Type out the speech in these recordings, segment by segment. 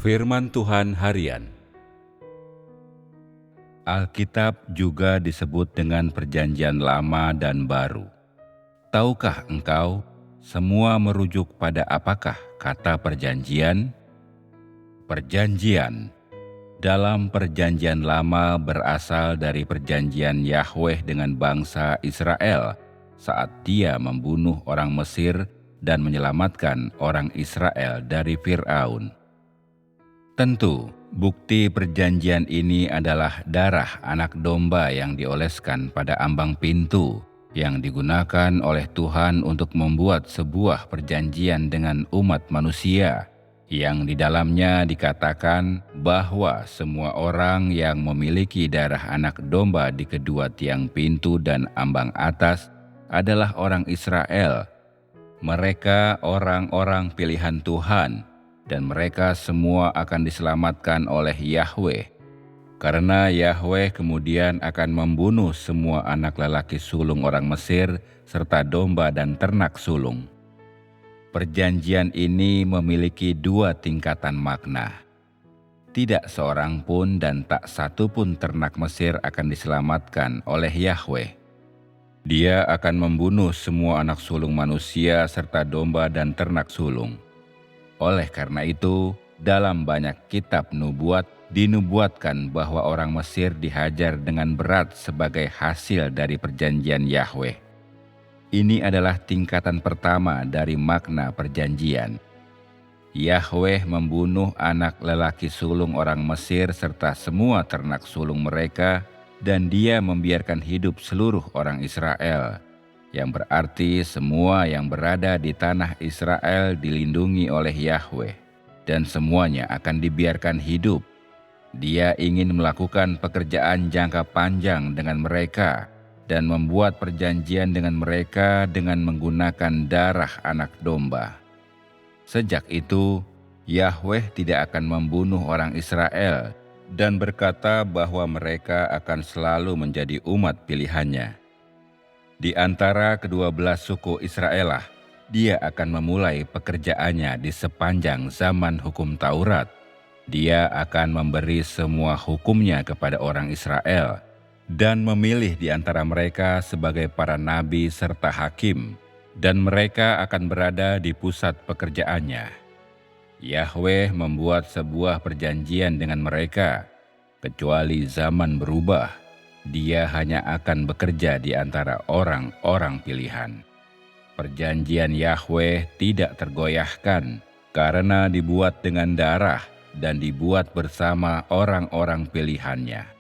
Firman Tuhan Harian. Alkitab juga disebut dengan Perjanjian Lama dan Baru. Tahukah engkau, semua merujuk pada apakah kata perjanjian? Perjanjian dalam Perjanjian Lama berasal dari perjanjian Yahweh dengan bangsa Israel saat Dia membunuh orang Mesir dan menyelamatkan orang Israel dari Fir'aun. Tentu, bukti perjanjian ini adalah darah anak domba yang dioleskan pada ambang pintu yang digunakan oleh Tuhan untuk membuat sebuah perjanjian dengan umat manusia, yang di dalamnya dikatakan bahwa semua orang yang memiliki darah anak domba di kedua tiang pintu dan ambang atas adalah orang Israel. Mereka orang-orang pilihan Tuhan, dan mereka semua akan diselamatkan oleh Yahweh. Karena Yahweh kemudian akan membunuh semua anak lelaki sulung orang Mesir serta domba dan ternak sulung. Perjanjian ini memiliki dua tingkatan makna. Tidak seorang pun dan tak satu pun ternak Mesir akan diselamatkan oleh Yahweh. Dia akan membunuh semua anak sulung manusia serta domba dan ternak sulung. Oleh karena itu, dalam banyak kitab nubuat dinubuatkan bahwa orang Mesir dihajar dengan berat sebagai hasil dari perjanjian Yahweh. Ini adalah tingkatan pertama dari makna perjanjian. Yahweh membunuh anak lelaki sulung orang Mesir serta semua ternak sulung mereka, dan Dia membiarkan hidup seluruh orang Israel, yang berarti semua yang berada di tanah Israel dilindungi oleh Yahweh, dan semuanya akan dibiarkan hidup. Dia ingin melakukan pekerjaan jangka panjang dengan mereka dan membuat perjanjian dengan mereka dengan menggunakan darah anak domba. Sejak itu, Yahweh tidak akan membunuh orang Israel dan berkata bahwa mereka akan selalu menjadi umat pilihannya. Di antara kedua belas suku Israel lah, Dia akan memulai pekerjaannya di sepanjang zaman hukum Taurat. Dia akan memberi semua hukumnya kepada orang Israel dan memilih di antara mereka sebagai para nabi serta hakim, dan mereka akan berada di pusat pekerjaannya. Yahweh membuat sebuah perjanjian dengan mereka, kecuali zaman berubah. Dia hanya akan bekerja di antara orang-orang pilihan. Perjanjian Yahweh tidak tergoyahkan karena dibuat dengan darah dan dibuat bersama orang-orang pilihannya.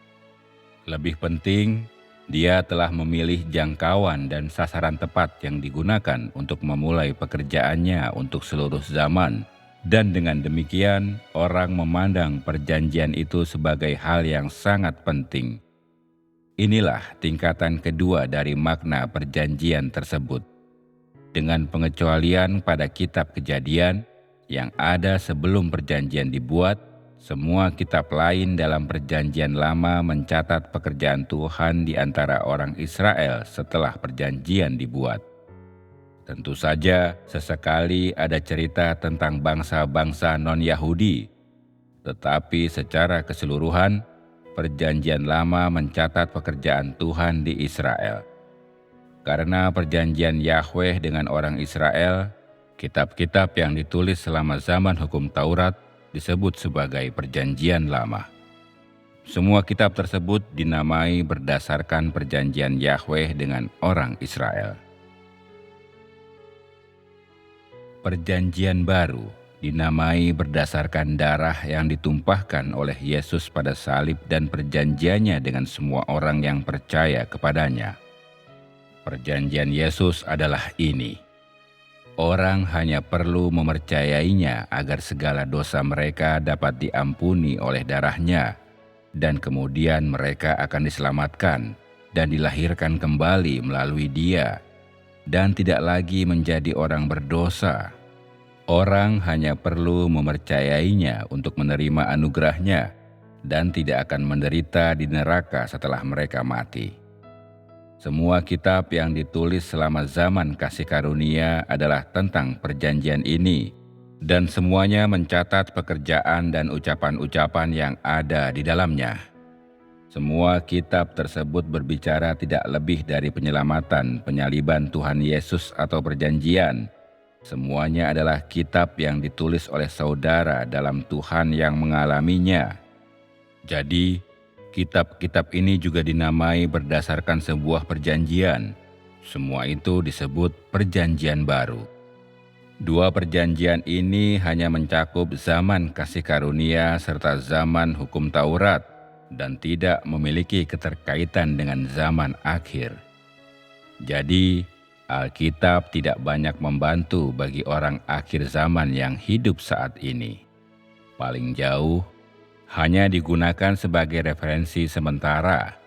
Lebih penting, Dia telah memilih jangkauan dan sasaran tepat yang digunakan untuk memulai pekerjaannya untuk seluruh zaman, dan dengan demikian orang memandang perjanjian itu sebagai hal yang sangat penting. Inilah tingkatan kedua dari makna perjanjian tersebut. Dengan pengecualian pada kitab Kejadian yang ada sebelum perjanjian dibuat, semua kitab lain dalam perjanjian lama mencatat pekerjaan Tuhan di antara orang Israel setelah perjanjian dibuat. Tentu saja sesekali ada cerita tentang bangsa-bangsa non-Yahudi, tetapi secara keseluruhan, Perjanjian Lama mencatat pekerjaan Tuhan di Israel. Karena perjanjian Yahweh dengan orang Israel, kitab-kitab yang ditulis selama zaman hukum Taurat disebut sebagai Perjanjian Lama. Semua kitab tersebut dinamai berdasarkan perjanjian Yahweh dengan orang Israel. Perjanjian Baru dinamai berdasarkan darah yang ditumpahkan oleh Yesus pada salib dan perjanjiannya dengan semua orang yang percaya kepadanya. Perjanjian Yesus adalah ini. Orang hanya perlu mempercayainya agar segala dosa mereka dapat diampuni oleh darahnya, dan kemudian mereka akan diselamatkan dan dilahirkan kembali melalui Dia, dan tidak lagi menjadi orang berdosa. Orang hanya perlu mempercayainya untuk menerima anugerahnya dan tidak akan menderita di neraka setelah mereka mati. Semua kitab yang ditulis selama zaman kasih karunia adalah tentang perjanjian ini, dan semuanya mencatat pekerjaan dan ucapan-ucapan yang ada di dalamnya. Semua kitab tersebut berbicara tidak lebih dari penyelamatan, penyaliban Tuhan Yesus atau perjanjian. Semuanya adalah kitab yang ditulis oleh saudara dalam Tuhan yang mengalaminya. Jadi, kitab-kitab ini juga dinamai berdasarkan sebuah perjanjian. Semua itu disebut perjanjian baru. Dua perjanjian ini hanya mencakup zaman kasih karunia serta zaman hukum Taurat dan tidak memiliki keterkaitan dengan zaman akhir. Jadi, Alkitab tidak banyak membantu bagi orang akhir zaman yang hidup saat ini. Paling jauh, hanya digunakan sebagai referensi sementara,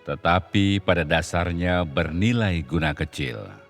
tetapi pada dasarnya bernilai guna kecil.